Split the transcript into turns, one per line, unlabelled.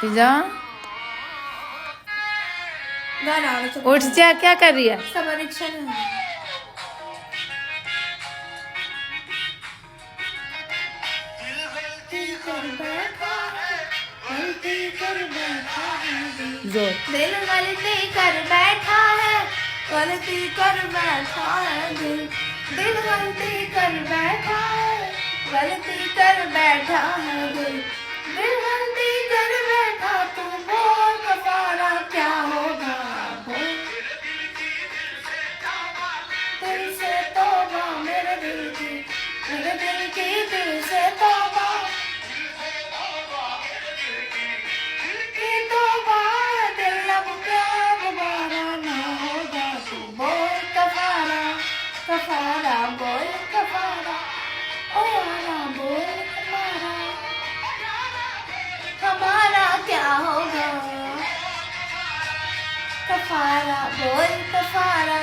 फिजा
गाना आ रहा
उठ जा, क्या कर रही है?
सब एडिक्शन है।
जोर।
दिल गलती कर बैठा है, गलती कर बैठा है दिल। दिल गलती कर बैठा है, गलती कर बैठा है दिल। दिल गलती कर बैठा, तू बोल कफारा क्या होगा बोल। दिल से तौबा मेरे दिल की, मेरे दिल की दिल से तौबा। की तौबा दिल अब क्या दोबारा ना होगा, तू बोल कफारा, कफारा बोल कफारा। ओ यारा बोल कफारा, हमारा क्या होगा। कफारा बोल कफारा।